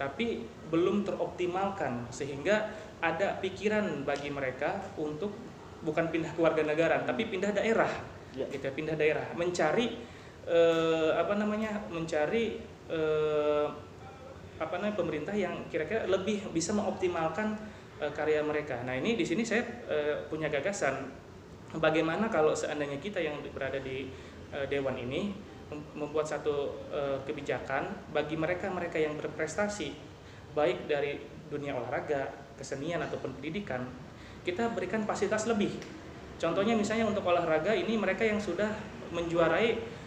tapi belum teroptimalkan, sehingga ada pikiran bagi mereka untuk bukan pindah kewarganegaraan tapi pindah daerah, gitu, pindah daerah, mencari mencari eh, pemerintah yang kira-kira lebih bisa mengoptimalkan karya mereka. Nah, ini di sini saya punya gagasan bagaimana kalau seandainya kita yang berada di dewan ini membuat satu kebijakan bagi mereka-mereka yang berprestasi baik dari dunia olahraga, kesenian ataupun pendidikan, kita berikan fasilitas lebih. Contohnya misalnya untuk olahraga ini mereka yang sudah menjuarai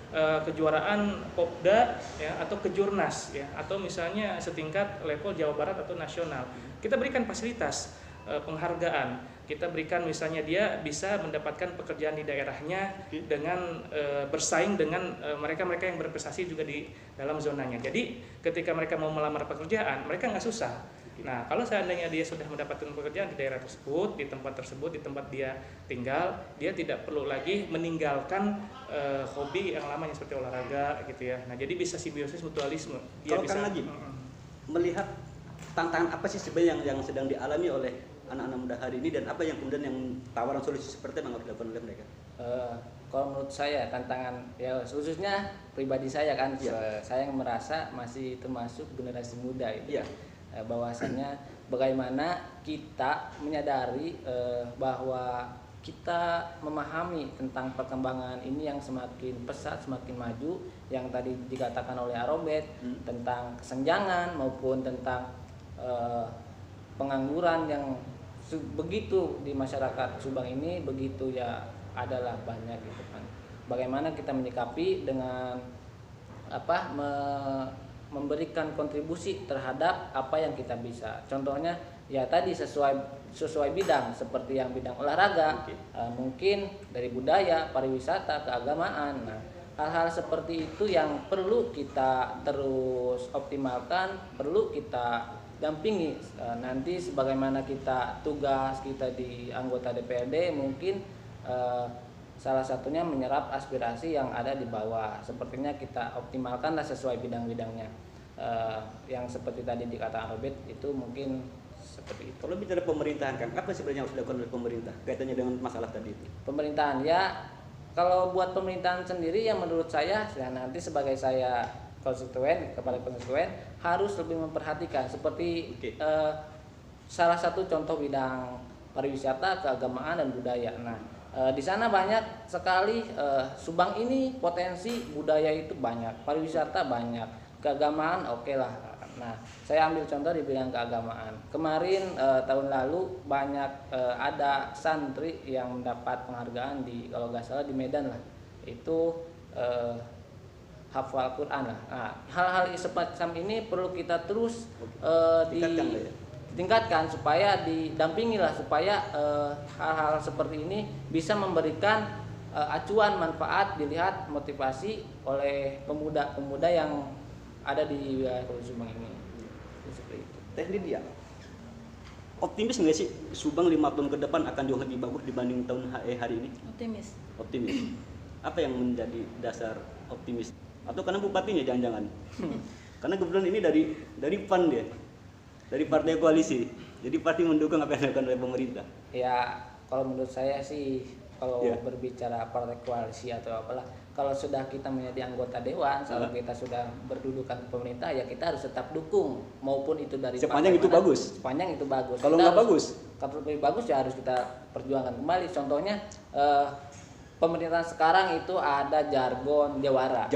kejuaraan Popda ya, atau kejurnas ya, atau misalnya setingkat level Jawa Barat atau nasional, kita berikan fasilitas penghargaan. Kita berikan misalnya dia bisa mendapatkan pekerjaan di daerahnya dengan bersaing dengan mereka-mereka yang berprestasi juga di dalam zonanya. Jadi ketika mereka mau melamar pekerjaan, mereka nggak susah. Nah, kalau seandainya dia sudah mendapatkan pekerjaan di daerah tersebut, di tempat dia tinggal, dia tidak perlu lagi meninggalkan hobi yang lamanya seperti olahraga gitu ya. Nah, jadi bisa simbiosis mutualisme. Dia Kalau bisa, Kang Najib melihat tantangan apa sih sebenarnya yang sedang dialami oleh anak-anak muda hari ini, dan apa yang kemudian yang tawaran solusi seperti yang harus dilakukan oleh mereka? Kalau menurut saya tantangan ya khususnya pribadi saya kan, saya yang merasa masih termasuk generasi muda itu. Bahwasannya bagaimana kita menyadari bahwa kita memahami tentang perkembangan ini yang semakin pesat, semakin maju, yang tadi dikatakan oleh Arobet tentang kesenjangan maupun tentang pengangguran yang begitu di masyarakat Subang ini begitu ya adalah banyak gitu kan. Bagaimana kita menyikapi dengan memberikan kontribusi terhadap apa yang kita bisa. Contohnya ya tadi sesuai bidang seperti yang bidang olahraga, mungkin dari budaya, pariwisata, keagamaan. Nah, hal-hal seperti itu yang perlu kita terus optimalkan, perlu kita dampingi. Nanti sebagaimana tugas kita di anggota DPRD mungkin salah satunya menyerap aspirasi yang ada di bawah. Sepertinya kita optimalkanlah sesuai bidang-bidangnya. Yang seperti tadi dikatakan Robert itu mungkin seperti itu. Kalau bicara pemerintahan, Kang, apa sebenarnya yang harus dilakukan oleh pemerintah kaitannya dengan masalah tadi itu? Pemerintahan ya, kalau buat pemerintahan sendiri yang menurut saya ya nanti sebagai saya kepala konstituen harus lebih memperhatikan seperti salah satu contoh bidang pariwisata, keagamaan dan budaya. Nah, di sana banyak sekali Subang ini potensi budaya itu banyak, pariwisata banyak, keagamaan oke lah. Nah, saya ambil contoh di bidang keagamaan. Kemarin tahun lalu banyak ada santri yang mendapat penghargaan di kalau nggak salah di Medan lah. Itu hafal Quran lah. Nah, hal-hal semacam ini perlu kita terus ditingkatkan supaya didampingi lah supaya hal-hal seperti ini bisa memberikan acuan manfaat dilihat motivasi oleh pemuda-pemuda yang ada di wilayah Subang ini. Seperti itu. Teh Lydia, optimis nggak sih Subang 5 tahun ke depan akan jauh lebih bagus dibanding tahun hari ini? Optimis. Apa yang menjadi dasar optimis? Atau karena bupatinya jangan-jangan? Karena kebetulan ini dari PAN dia, dari partai koalisi. Jadi pasti mendukung apa yang dilakukan oleh pemerintah. Ya, kalau menurut saya sih kalau berbicara partai koalisi atau apalah, kalau sudah kita menjadi anggota dewan, kalau kita sudah berdudukan di pemerintah, ya kita harus tetap dukung maupun itu dari sepanjang itu bagus. Sepanjang itu bagus. Kalau nggak bagus, kalau lebih bagus ya harus kita perjuangkan kembali. Contohnya pemerintahan sekarang itu ada jargon Jawara,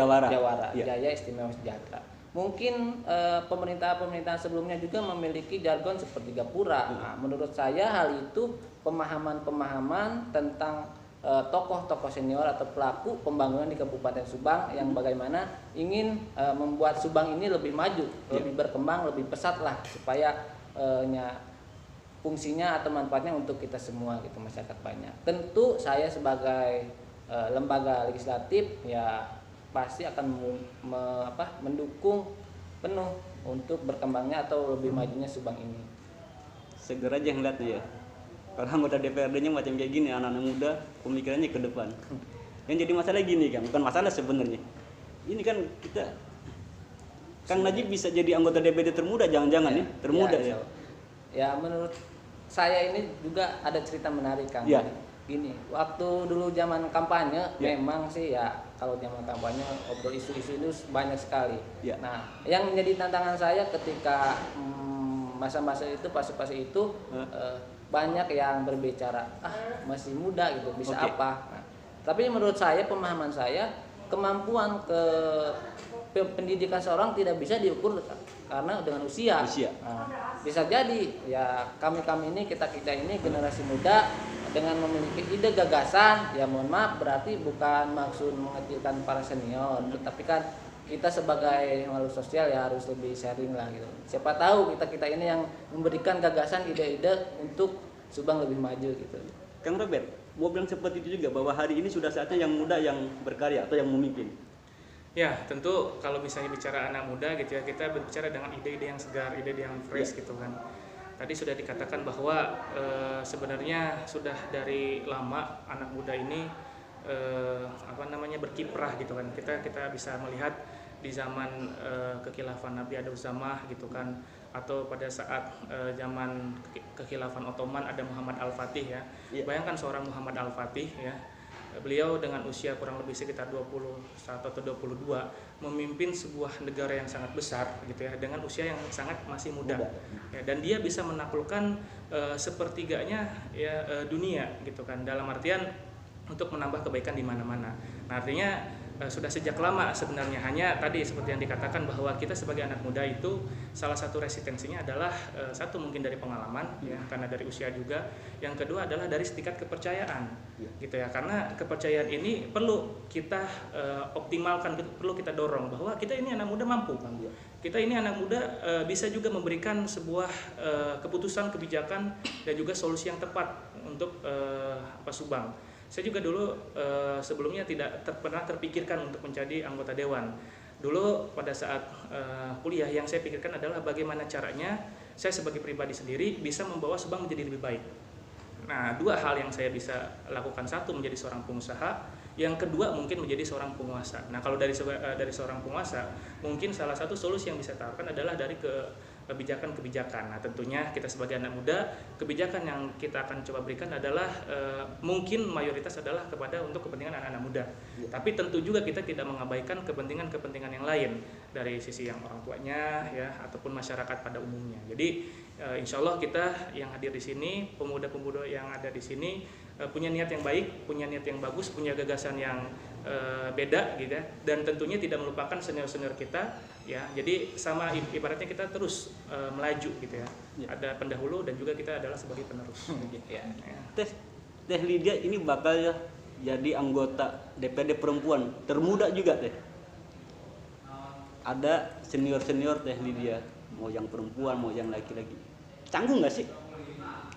Jaya Istimewa Sejahtera. Mungkin pemerintahan sebelumnya juga memiliki jargon seperti Gapura. Nah, menurut saya hal itu pemahaman tentang tokoh-tokoh senior atau pelaku pembangunan di Kabupaten Subang yang bagaimana ingin membuat Subang ini lebih maju, lebih berkembang, lebih pesat lah supaya fungsinya atau manfaatnya untuk kita semua gitu, masyarakat banyak. Tentu saya sebagai lembaga legislatif ya pasti akan mendukung penuh untuk berkembangnya atau lebih majunya Subang ini. Segera aja ngeliatnya ya. Kalau anggota DPRD-nya macam kayak gini, anak-anak muda pemikirannya ke depan. Yang jadi masalah gini kan, bukan masalah sebenarnya. Ini kan kita Kang Najib bisa jadi anggota DPRD termuda, jangan-jangan termuda ya. Ya menurut saya ini juga ada cerita menarik Kang. Gini, waktu dulu zaman kampanye memang sih ya kalau zaman kampanye obrol isu-isu itu banyak sekali. Ya. Nah, yang menjadi tantangan saya ketika masa-masa itu, fase-fase itu banyak yang berbicara, masih muda gitu, bisa apa. Nah, tapi menurut saya, pemahaman saya, kemampuan pendidikan seorang tidak bisa diukur karena dengan usia. Nah, bisa jadi ya kami ini kita ini generasi muda dengan memiliki ide gagasan, ya mohon maaf berarti bukan maksud mengecilkan para senior, tetapi kan kita sebagai makhluk sosial ya harus lebih sharing lah gitu. Siapa tahu kita ini yang memberikan gagasan, ide-ide untuk Subang lebih maju gitu. Kang Robert, mau bilang seperti itu juga bahwa hari ini sudah saatnya yang muda yang berkarya atau yang memimpin. Ya, tentu kalau misalnya bicara anak muda gitu ya, kita berbicara dengan ide-ide yang segar, ide-ide yang fresh gitu kan. Tadi sudah dikatakan bahwa sebenarnya sudah dari lama anak muda ini berkiprah gitu kan. Kita bisa melihat di zaman kekhilafan Nabi Ad-Damah gitu kan, atau pada saat zaman kekhilafan Ottoman ada Muhammad Al-Fatih ya. Bayangkan seorang Muhammad Al-Fatih ya, beliau dengan usia kurang lebih sekitar 21 atau 22 memimpin sebuah negara yang sangat besar gitu ya, dengan usia yang sangat masih muda. Ya, dan dia bisa menaklukkan sepertiganya ya dunia gitu kan, dalam artian untuk menambah kebaikan di mana-mana. Nah, artinya sudah sejak lama sebenarnya, hanya tadi seperti yang dikatakan bahwa kita sebagai anak muda itu salah satu resistensinya adalah satu mungkin dari pengalaman ya, karena dari usia juga. Yang kedua adalah dari tingkat kepercayaan gitu ya, karena kepercayaan ini perlu kita optimalkan, perlu kita dorong bahwa kita ini anak muda mampu. Kita ini anak muda bisa juga memberikan sebuah keputusan, kebijakan dan juga solusi yang tepat untuk Subang. Saya juga dulu sebelumnya tidak pernah terpikirkan untuk menjadi anggota dewan. Dulu pada saat kuliah yang saya pikirkan adalah bagaimana caranya saya sebagai pribadi sendiri bisa membawa Subang menjadi lebih baik. Nah, dua hal yang saya bisa lakukan, satu menjadi seorang pengusaha, yang kedua mungkin menjadi seorang penguasa. Nah, kalau dari seorang penguasa, mungkin salah satu solusi yang bisa tawarkan adalah dari kebijakan-kebijakan. Nah, tentunya kita sebagai anak muda, kebijakan yang kita akan coba berikan adalah mungkin mayoritas adalah untuk kepentingan anak-anak muda. Tapi tentu juga kita tidak mengabaikan kepentingan-kepentingan yang lain dari sisi yang orang tuanya ya, ataupun masyarakat pada umumnya. Jadi insya Allah kita yang hadir di sini, pemuda-pemuda yang ada di sini punya niat yang baik, punya niat yang bagus, punya gagasan yang beda gitu ya, dan tentunya tidak melupakan senior-senior kita ya. Jadi sama ibaratnya kita terus melaju gitu ya. Ada pendahulu dan juga kita adalah sebagai penerus. Ya. Teh Lydia ini bakal jadi anggota DPRD perempuan termuda juga Teh. Ada senior-senior Teh Lydia, mau yang perempuan mau yang laki-laki. Canggung nggak sih?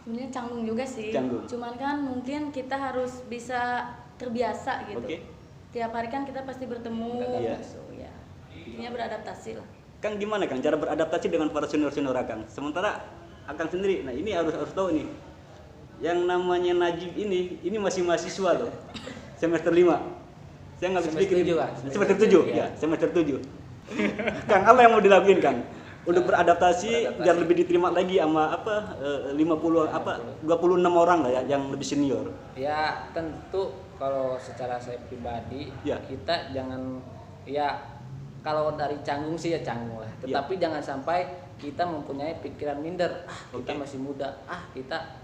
Sebenarnya canggung juga sih. Canggung. Cuman kan mungkin kita harus bisa terbiasa gitu. Okay. Tiap hari kan kita pasti bertemu. Iya. Ya. Intinya beradaptasi lah. Kang gimana Kang cara beradaptasi dengan para senior-senior Akang? Sementara Akang sendiri, nah ini harus tahu nih. Yang namanya Najib ini masih mahasiswa loh. Semester 5. Saya nggak bisa pikir. Semester 7. Ya, semester 7. Kang, apa yang mau dilakuin Kang? Untuk beradaptasi biar lebih diterima lagi sama 26 orang lah ya yang lebih senior. Ya, tentu kalau secara saya pribadi kita jangan ya, kalau dari canggung sih ya canggung lah. Tetapi jangan sampai kita mempunyai pikiran minder, kita masih muda, kita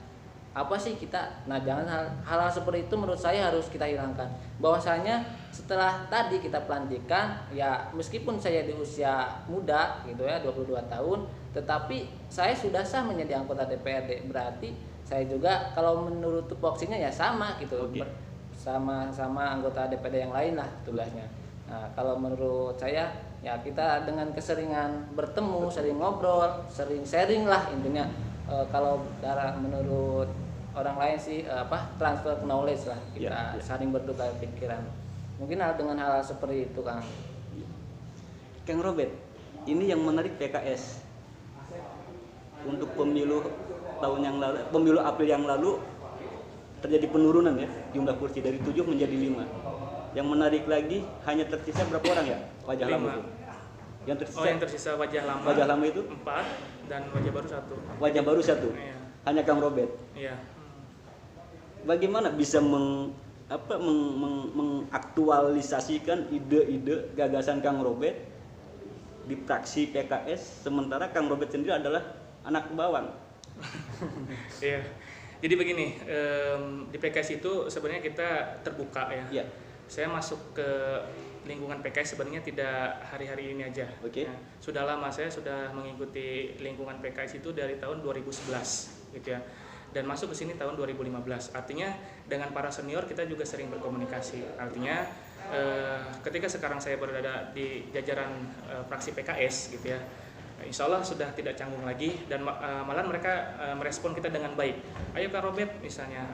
apa sih kita. Nah, jangan hal-hal seperti itu menurut saya harus kita hilangkan. Bahwasanya setelah tadi kita pelantikan ya, meskipun saya di usia muda gitu ya, 22 tahun, tetapi saya sudah sah menjadi anggota DPRD. Berarti saya juga kalau menurut tupoksinya ya sama gitu. Sama anggota DPRD yang lain lah tugasnya. Nah, kalau menurut saya ya kita dengan keseringan bertemu, sering ngobrol, sering sharing lah intinya. Kalau menurut orang lain sih transfer knowledge lah, kita saling bertukar pikiran. Mungkin dengan hal seperti itu Kang. Kang Robert, ini yang menarik PKS untuk pemilu tahun yang lalu, pemilu April yang lalu terjadi penurunan ya jumlah kursi dari 7 menjadi 5. Yang menarik lagi hanya tersisa berapa orang ya wajah 5. lama itu? Yang tersisa wajah lama. Wajah lama itu 4 dan wajah baru 1. Wajah baru 1. Iya. Hanya Kang Robert. Iya. Bagaimana bisa mengaktualisasikan ide-ide gagasan Kang Robert di fraksi PKS, sementara Kang Robert sendiri adalah anak bawang. Iya. Jadi begini, di PKS itu sebenarnya kita terbuka ya. Iya. Saya masuk ke lingkungan PKS sebenarnya tidak hari-hari ini aja. Oke. Ya, sudah lama saya sudah mengikuti lingkungan PKS itu dari tahun 2011 gitu ya. Dan masuk ke sini tahun 2015. Artinya dengan para senior kita juga sering berkomunikasi. Artinya ketika sekarang saya berada di jajaran fraksi PKS gitu ya, insya Allah sudah tidak canggung lagi dan malah mereka merespon kita dengan baik. Ayo Kak Robert misalnya,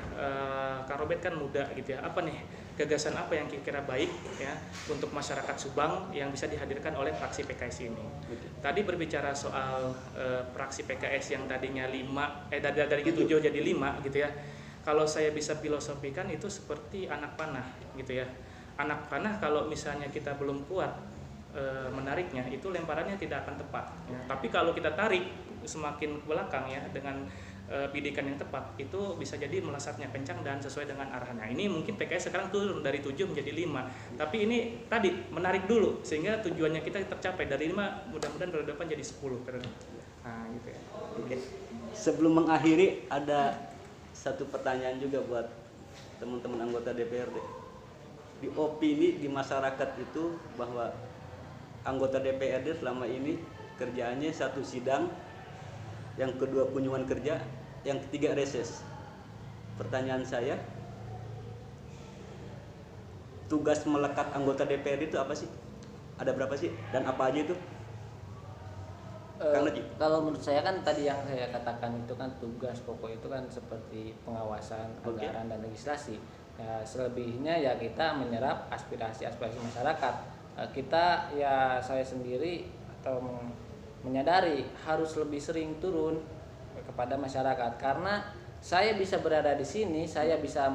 Kak Robert kan muda gitu ya, apa nih gagasan apa yang kira-kira baik ya untuk masyarakat Subang yang bisa dihadirkan oleh fraksi PKS ini. Tadi berbicara soal fraksi PKS yang tadinya 5, dari 7 jadi 5 gitu ya. Kalau saya bisa filosofikan itu seperti anak panah gitu ya. Anak panah kalau misalnya kita belum kuat menariknya itu lemparannya tidak akan tepat ya. Tapi kalau kita tarik semakin ke belakang ya dengan bidikan yang tepat itu bisa jadi melesatnya kencang dan sesuai dengan arahannya. Ini mungkin PKS sekarang turun dari 7 menjadi 5. Tapi ini tadi menarik dulu sehingga tujuannya kita tercapai dari 5 mudah-mudahan periode depan jadi 10 periode. Nah, gitu ya. Oke. Sebelum mengakhiri ada satu pertanyaan juga buat teman-teman anggota DPRD. Di opini di masyarakat itu bahwa anggota DPRD selama ini kerjaannya satu sidang, yang kedua kunjungan kerja, yang ketiga reses. Pertanyaan saya, tugas melekat anggota DPRD itu apa sih? Ada berapa sih? Dan apa aja itu? Kalau menurut saya kan tadi yang saya katakan itu kan tugas pokok itu kan seperti pengawasan anggaran dan legislasi. Ya, selebihnya ya kita menyerap aspirasi-aspirasi masyarakat. Kita ya saya sendiri atau menyadari harus lebih sering turun kepada masyarakat karena saya bisa berada di sini, saya bisa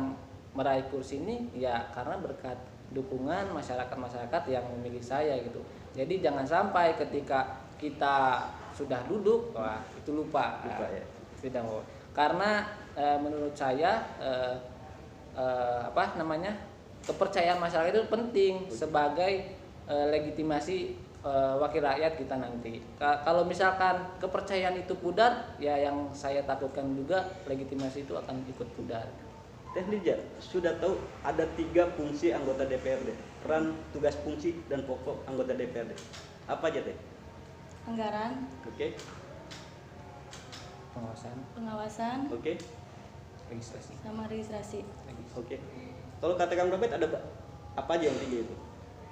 meraih kursi ini ya karena berkat dukungan masyarakat yang memilih saya gitu. Jadi jangan sampai ketika kita sudah duduk wah itu lupa ya. Tidak mau. Karena menurut saya kepercayaan masyarakat itu penting sebagai legitimasi wakil rakyat kita nanti. Kalau misalkan kepercayaan itu pudar, ya yang saya takutkan juga legitimasi itu akan ikut pudar. Teh Lija, sudah tahu ada 3 fungsi anggota DPRD, peran, tugas, fungsi, dan pokok anggota DPRD. Apa aja Teh? Anggaran. Oke. Pengawasan. Oke. Legislasi. Sama registrasi. Oke. Kalau kata Kang Robert ada apa aja yang 3 itu?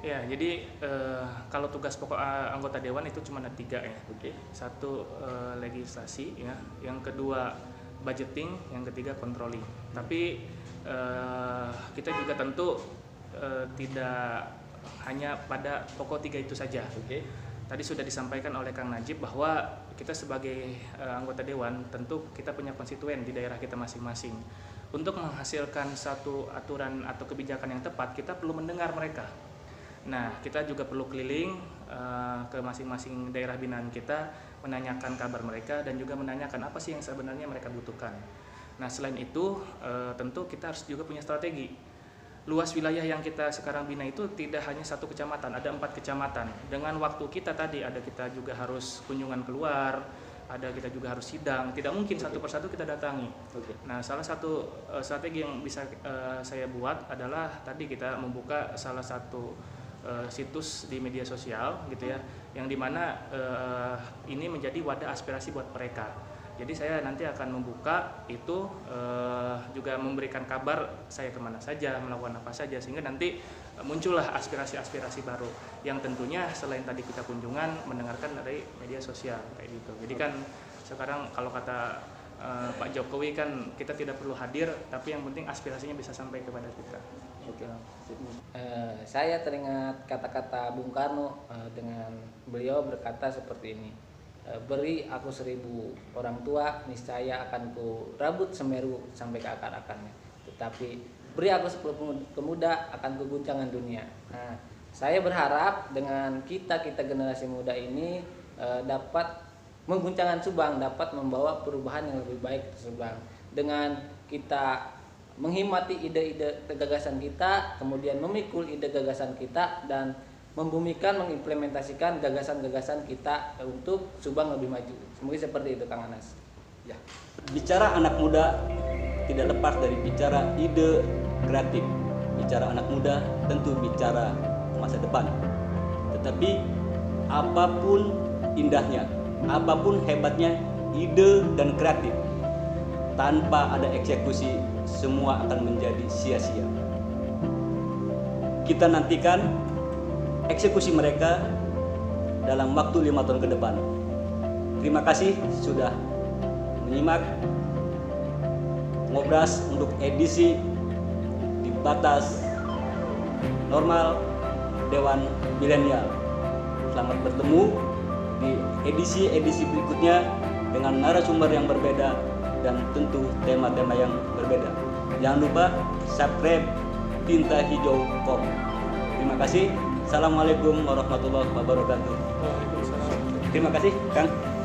Ya, jadi kalau tugas pokok anggota dewan itu cuma ada 3 ya. Oke. Satu legislasi ya, yang kedua budgeting, yang ketiga controlling. Tapi kita juga tentu tidak hanya pada pokok 3 itu saja. Oke. Tadi sudah disampaikan oleh Kang Najib bahwa kita sebagai anggota dewan tentu kita punya konstituen di daerah kita masing-masing. Untuk menghasilkan satu aturan atau kebijakan yang tepat, kita perlu mendengar mereka. Nah, kita juga perlu keliling ke masing-masing daerah binaan kita, menanyakan kabar mereka dan juga menanyakan apa sih yang sebenarnya mereka butuhkan. Nah, selain itu tentu kita harus juga punya strategi. Luas wilayah yang kita sekarang bina itu tidak hanya 1 kecamatan, ada 4 kecamatan. Dengan waktu kita tadi ada kita juga harus kunjungan keluar, ada kita juga harus sidang. Tidak mungkin satu persatu kita datangi. Nah, salah satu strategi yang bisa saya buat adalah tadi kita membuka salah satu situs di media sosial gitu ya, yang dimana ini menjadi wadah aspirasi buat mereka. Jadi saya nanti akan membuka itu juga memberikan kabar saya kemana saja, melakukan apa saja, sehingga nanti muncullah aspirasi-aspirasi baru yang tentunya selain tadi kita kunjungan mendengarkan dari media sosial kayak gitu. Jadi kan sekarang kalau kata Pak Jokowi kan kita tidak perlu hadir, tapi yang penting aspirasinya bisa sampai kepada kita. Oke. Saya teringat kata-kata Bung Karno dengan beliau berkata seperti ini. Beri aku 1000 orang tua, niscaya akan ku rabut Semeru sampai ke akar-akarnya. Tetapi beri aku 10 pemuda, akan ku guncangan dunia. Nah, saya berharap dengan kita generasi muda ini dapat mengguncangkan Subang, dapat membawa perubahan yang lebih baik ke Subang. Dengan kita menghimati ide-ide gagasan kita, kemudian memikul ide gagasan kita dan membumikan, mengimplementasikan gagasan-gagasan kita untuk Subang lebih maju. Semoga seperti itu Kang Anas. Ya. Bicara anak muda tidak lepas dari bicara ide kreatif. Bicara anak muda tentu bicara masa depan. Tetapi apapun indahnya, apapun hebatnya ide dan kreatif, tanpa ada eksekusi semua akan menjadi sia-sia. Kita nantikan eksekusi mereka dalam waktu 5 tahun ke depan. Terima kasih sudah menyimak Ngobras untuk edisi di batas normal Dewan Milenial. Selamat bertemu di edisi-edisi berikutnya dengan narasumber yang berbeda dan tentu tema-tema yang berbeda. Jangan lupa subscribe Tinta Hijau.com. Terima kasih. Assalamualaikum warahmatullahi wabarakatuh. Waalaikumsalam. Terima kasih, Kang.